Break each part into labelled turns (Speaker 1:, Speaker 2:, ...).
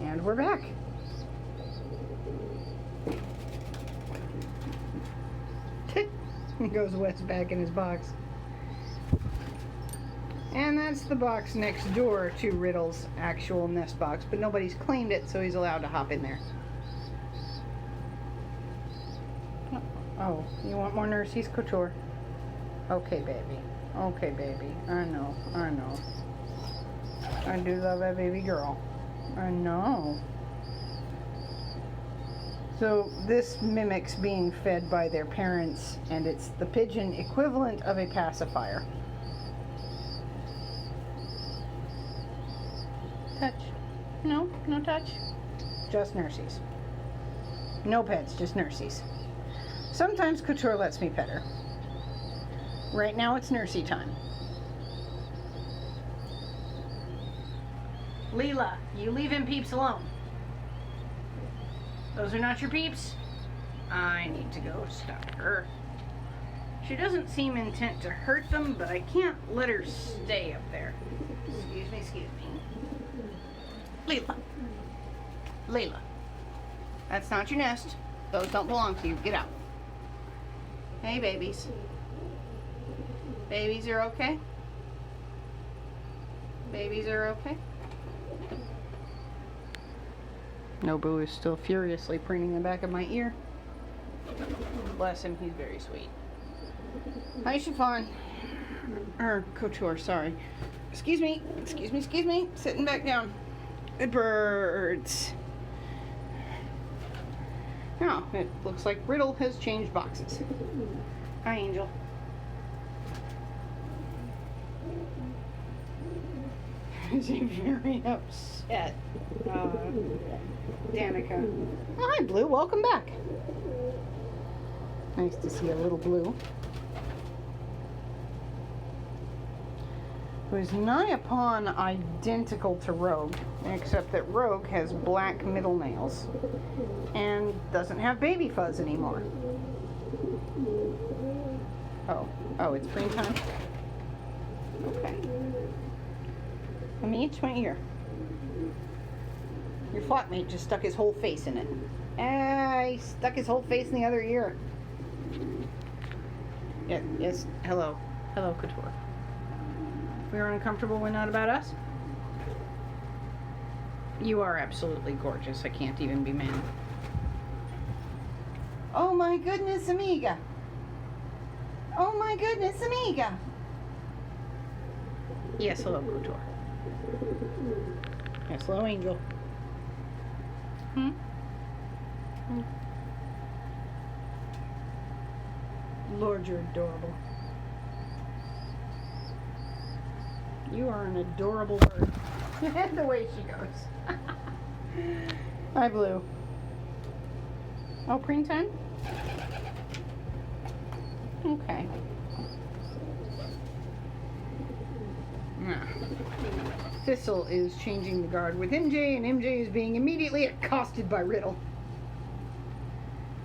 Speaker 1: And we're back. He goes Wes back in his box. And that's the box next door to Riddle's actual nest box, but nobody's claimed it, so he's allowed to hop in there. Oh, you want more nursies, Couture? Okay, baby. Okay, baby. I know. I do love that baby girl. I know. So this mimics being fed by their parents, and it's the pigeon equivalent of a pacifier. Touch. No touch. Just nursies. No pets, just nursies. Sometimes Couture lets me pet her. Right now it's nursey time. Leela, you leaving peeps alone. Those are not your peeps. I need to go stop her. She doesn't seem intent to hurt them, but I can't let her stay up there. Excuse me. Leela. That's not your nest. Those don't belong to you. Get out. Hey, babies. Babies are okay? Babies are okay? Nobu is still furiously preening the back of my ear. Bless him, he's very sweet. Hi, Chiffon. Couture, sorry. Excuse me. Sitting back down. Good birds. Now, it looks like Riddle has changed boxes. Hi, Angel. Is he very upset? Danica. Oh, hi, Blue. Welcome back. Nice to see a little Blue. Who is nigh upon identical to Rogue, except that Rogue has black middle nails and doesn't have baby fuzz anymore. Oh, it's preen time? Okay. Let me itch my ear. Your flatmate just stuck his whole face in it. He stuck his whole face in the other ear. Yeah, yes, hello. Hello, Couture. We are uncomfortable when not about us? You are absolutely gorgeous. I can't even be mad. Oh my goodness, Amiga. Oh my goodness, Amiga. Yes, hello, Couture. Yes, hello, Angel. Lord, you're adorable. You are an adorable bird. The way she goes. Hi, Blue. Oh, preen time? Okay. Thistle is changing the guard with MJ, and MJ is being immediately accosted by Riddle.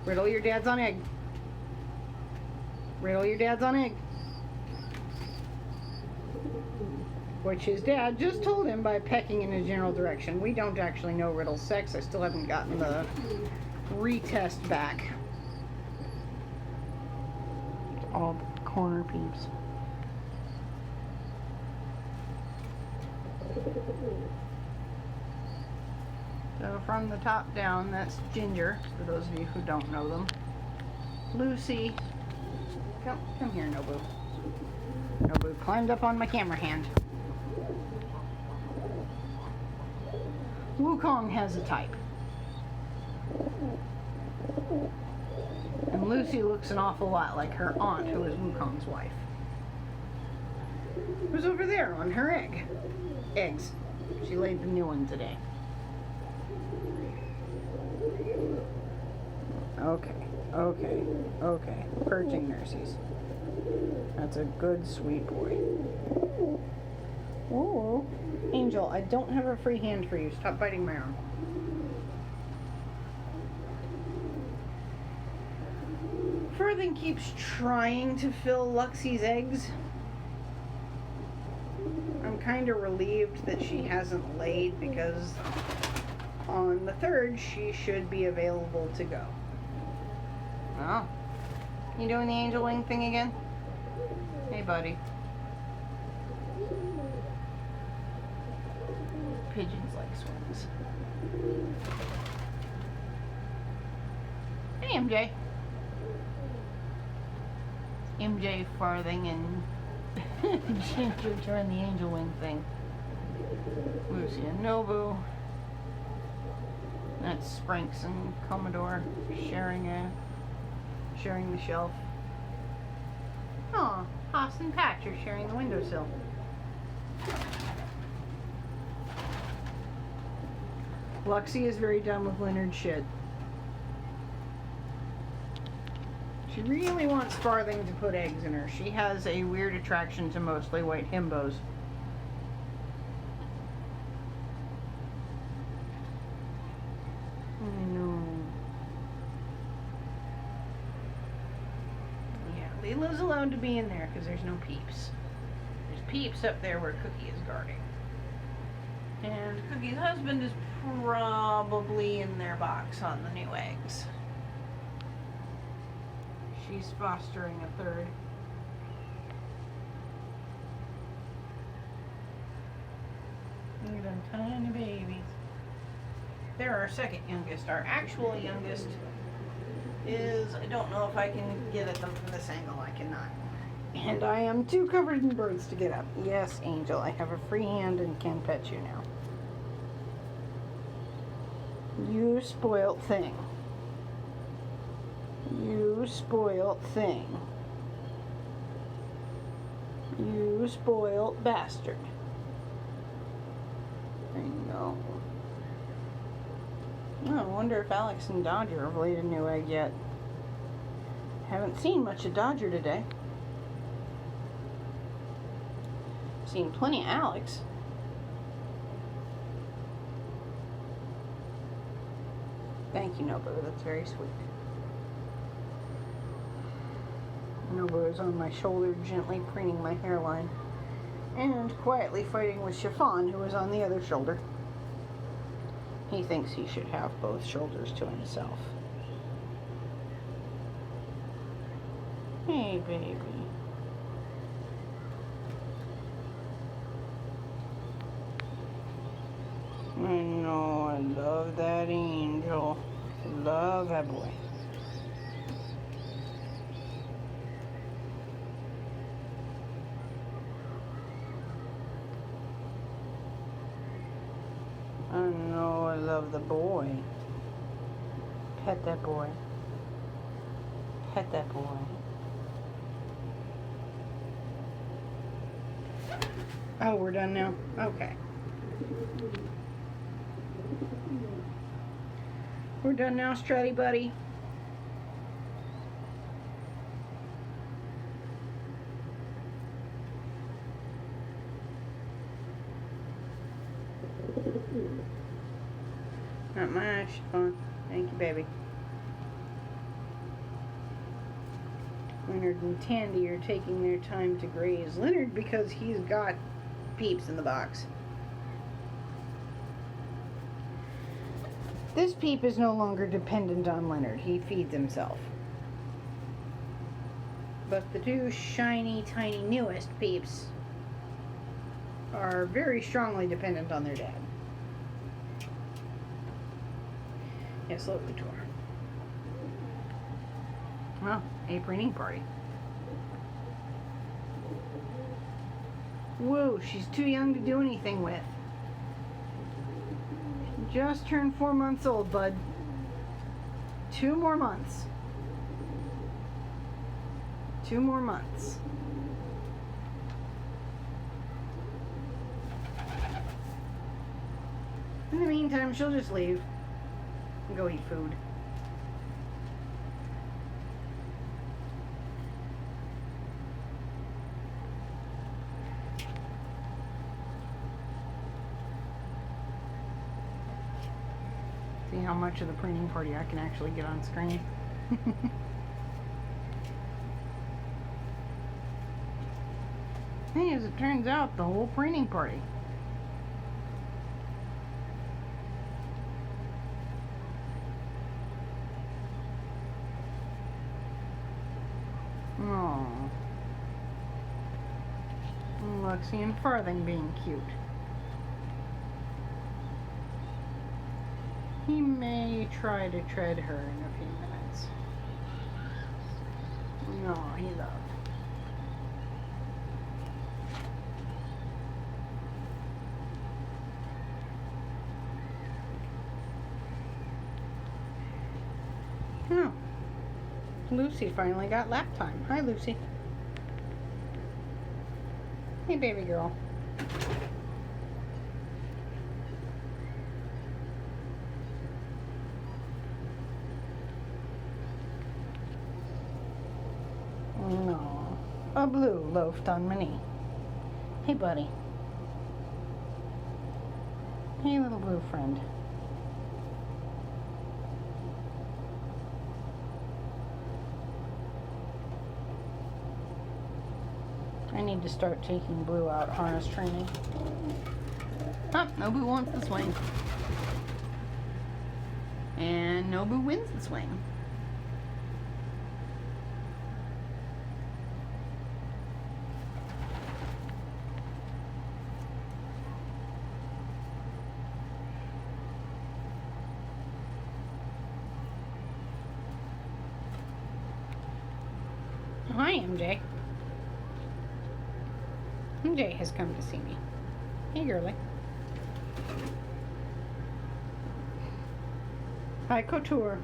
Speaker 1: Riddle, your dad's on egg. Riddle, your dad's on egg. Which his dad just told him by pecking in a general direction. We don't actually know Riddle's sex. I still haven't gotten the retest back. All the corner peeps. So from the top down, that's Ginger, for those of you who don't know them. Lucy. Come here, Nobu. Nobu climbed up on my camera hand. Wukong has a type. And Lucy looks an awful lot like her aunt, who is Wukong's wife. Who's over there on her eggs. She laid the new one today. Okay. Purging nurses. That's a good, sweet boy. Whoa. Angel, I don't have a free hand for you. Stop biting my arm. Furthen keeps trying to fill Luxie's eggs. I'm kind of relieved that she hasn't laid, because on the 3rd, she should be available to go. Oh. You doing the angel wing thing again? Hey, buddy. Pigeons like swings. Hey, MJ. MJ Farthing and Ginger doing the angel wing thing. Lucy and Nobu. That's Sprinks and Commodore sharing the shelf. Oh, Haas and Patch are sharing the windowsill. Luxie is very done with Leonard's shit. She really wants Farthing to put eggs in her. She has a weird attraction to mostly white himbos. I know. Yeah, Lila's allowed to be in there because there's no peeps. There's peeps up there where Cookie is guarding. And Cookie's husband is probably in their box on the new eggs. She's fostering a 3rd. Look at them tiny babies. They're our 2nd youngest. Our actual youngest is, I don't know if I can get at them from this angle. I cannot. And I am too covered in birds to get up. Yes, Angel, I have a free hand and can pet you now. You spoilt thing. You spoilt thing. You spoilt bastard. I know. Oh, I wonder if Alex and Dodger have laid a new egg yet. Haven't seen much of Dodger today. Seen plenty of Alex. Thank you, Nobu. That's very sweet. Nobu is on my shoulder, gently preening my hairline, and quietly fighting with Chiffon, who is on the other shoulder. He thinks he should have both shoulders to himself. Hey, baby. I know, I love that angel. Love that boy. I know, I love the boy. Pet that boy. Pet that boy. Oh, we're done now? Okay. We're done now, Stratty buddy. Not much. Fun. Thank you, baby. Leonard and Tandy are taking their time to graze. Leonard because he's got peeps in the box. This peep is no longer dependent on Leonard. He feeds himself. But the two shiny, tiny, newest peeps are very strongly dependent on their dad. Yes, look, the tour. Well, a preening party. Whoa, she's too young to do anything with. Just turned 4 months old, bud. 2 more months. 2 more months. In the meantime, she'll just leave and go eat food. See how much of the preening party I can actually get on screen. Hey, as it turns out, the whole preening party. Lucy and Farthing being cute. He may try to tread her in a few minutes. No, he loved. Oh. Lucy finally got lap time. Hi, Lucy. Hey, baby girl. No. A blue loafed on my knee. Hey, buddy. Hey, little blue friend. I need to start taking Blue out harness training. Oh, Nobu wants the swing. And Nobu wins the swing. Hi, MJ. MJ has come to see me. Hey, girlie. Hi, Couture.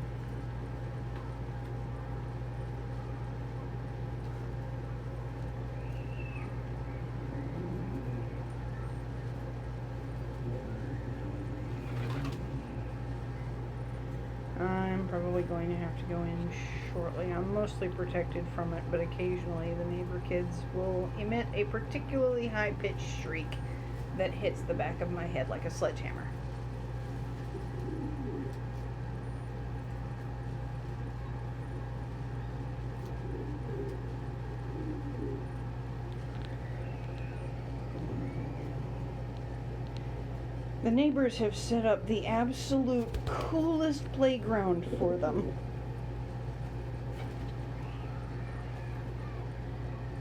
Speaker 1: I'm probably going to have to go in shortly. I'm mostly protected from it, but occasionally the neighbor kids will emit a particularly high-pitched shriek that hits the back of my head like a sledgehammer. The neighbors have set up the absolute coolest playground for them.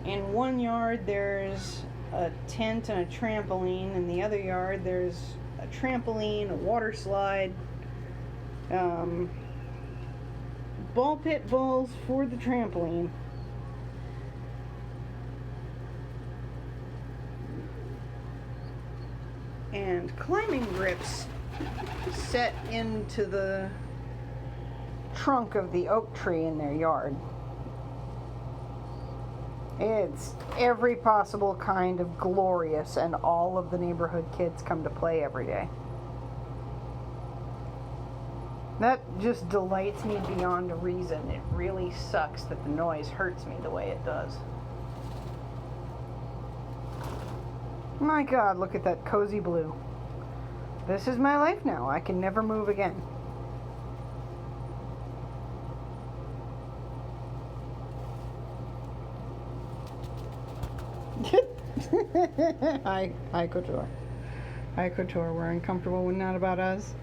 Speaker 1: In one yard there's a tent and a trampoline. In the other yard there's a trampoline, a water slide, ball pit balls for the trampoline. And climbing grips set into the trunk of the oak tree in their yard. It's every possible kind of glorious, and all of the neighborhood kids come to play every day. That just delights me beyond reason. It really sucks that the noise hurts me the way it does. My God, look at that cozy blue. This is my life now. I can never move again. Hi, Couture. Hi, Couture. We're uncomfortable when not about us.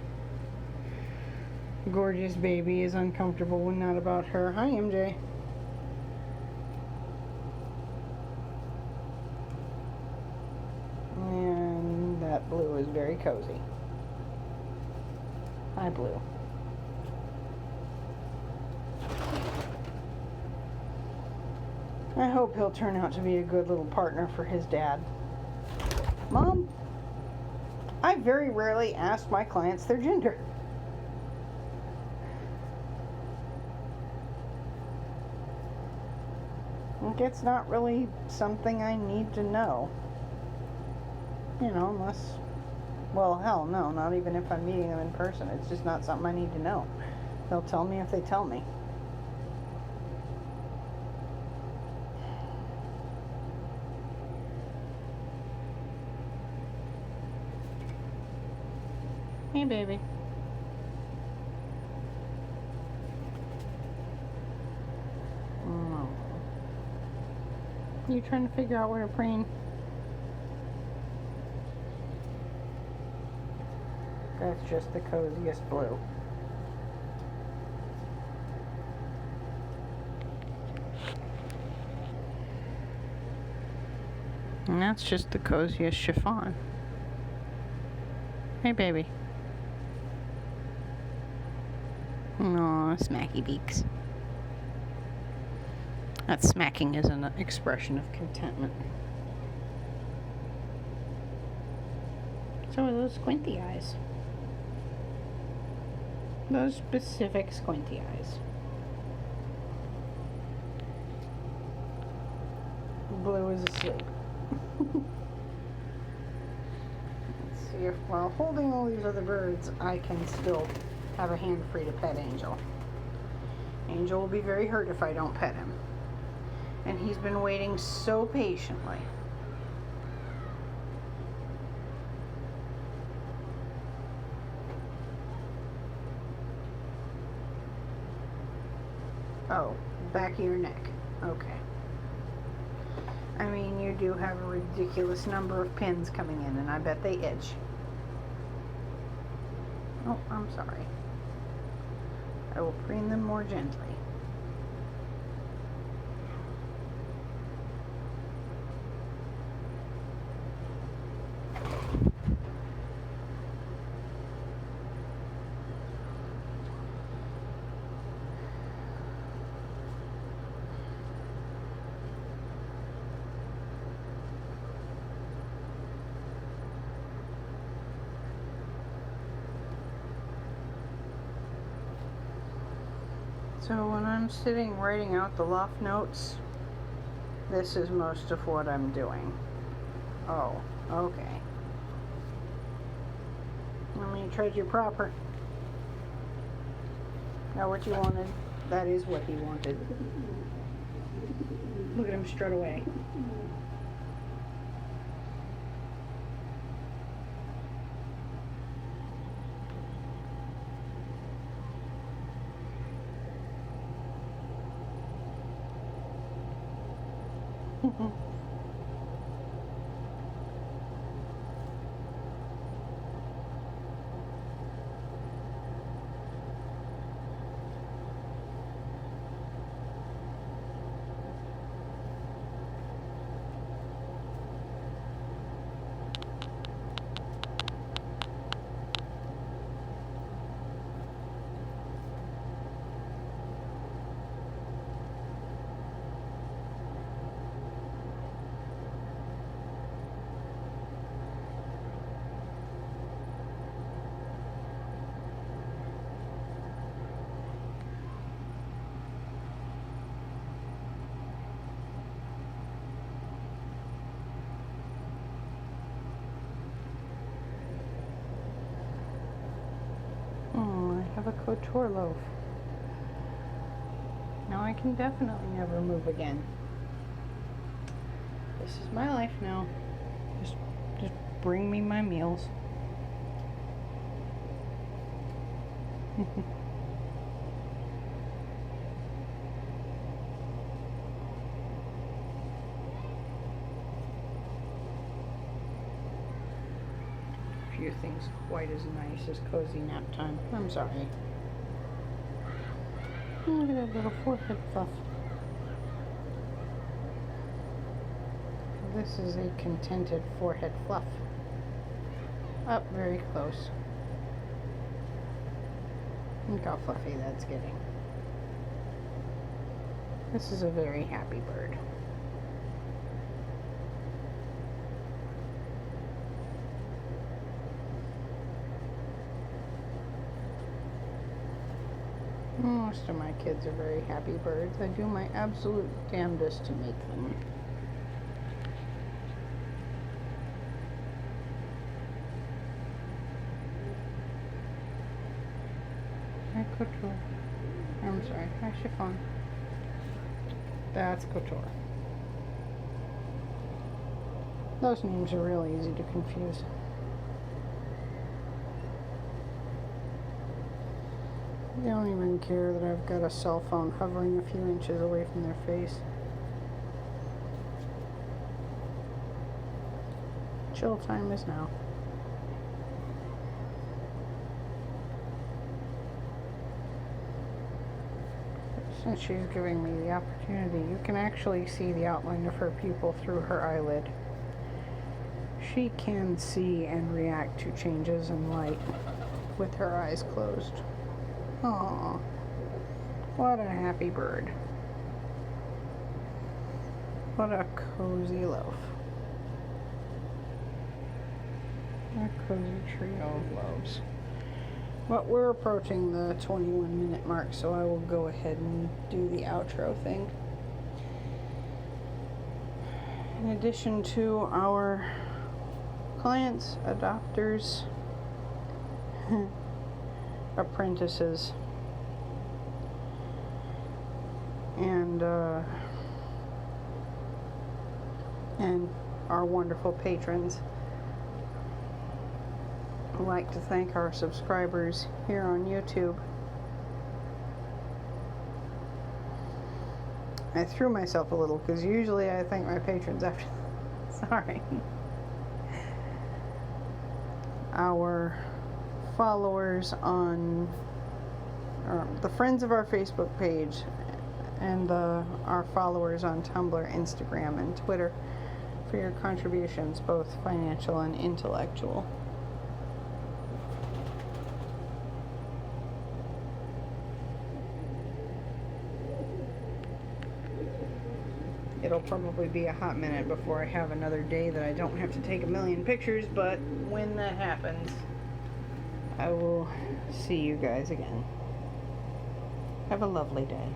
Speaker 1: Gorgeous baby is uncomfortable when not about her. Hi, MJ. And that blue is very cozy. Hi, Blue. I hope he'll turn out to be a good little partner for his dad. Mom, I very rarely ask my clients their gender. It's not really something I need to know. You know, unless, well, hell no, not even if I'm meeting them in person. It's just not something I need to know. They'll tell me if they tell me. Hey, baby. Oh. You trying to figure out where to preen? That's just the coziest blue. And that's just the coziest chiffon. Hey, baby. Aw, smacky beaks. That smacking is an expression of contentment. So are those squinty eyes. Those specific squinty eyes. Blue is asleep. Let's see if while holding all these other birds, I can still have a hand free to pet Angel. Angel will be very hurt if I don't pet him. And he's been waiting so patiently. Oh, back of your neck. Okay. I mean, you do have a ridiculous number of pins coming in, and I bet they itch. Oh, I'm sorry. I will preen them more gently. So when I'm sitting writing out the loft notes, this is most of what I'm doing. Oh, okay. I mean, treasure proper. Now what you wanted, that is what he wanted. Look at him strut away. Have a couture loaf. Now I can definitely never move again. This is my life now. Just bring me my meals. Few things quite as nice as cozy nap time. I'm sorry. Look at that little forehead fluff. This is a contented forehead fluff. Up very close. Look how fluffy that's getting. This is a very happy bird. Most of my kids are very happy birds. I do my absolute damnedest to make them. Hi, Couture. I'm sorry. Hi, Chiffon. That's Couture. Those names are really easy to confuse. They don't even care that I've got a cell phone hovering a few inches away from their face. Chill time is now. Since she's giving me the opportunity, you can actually see the outline of her pupil through her eyelid. she can see and react to changes in light with her eyes closed. Aww. What a happy bird. What a cozy loaf. A cozy trio of loaves. But we're approaching the 21-minute mark, so I will go ahead and do the outro thing. In addition to our clients, adopters, apprentices, and our wonderful patrons, I'd like to thank our subscribers here on YouTube. I threw myself a little because usually I thank my patrons after. Sorry. Our followers on the friends of our Facebook page and our followers on Tumblr, Instagram, and Twitter for your contributions, both financial and intellectual. It'll probably be a hot minute before I have another day that I don't have to take a million pictures, but when that happens, I will see you guys again. Have a lovely day.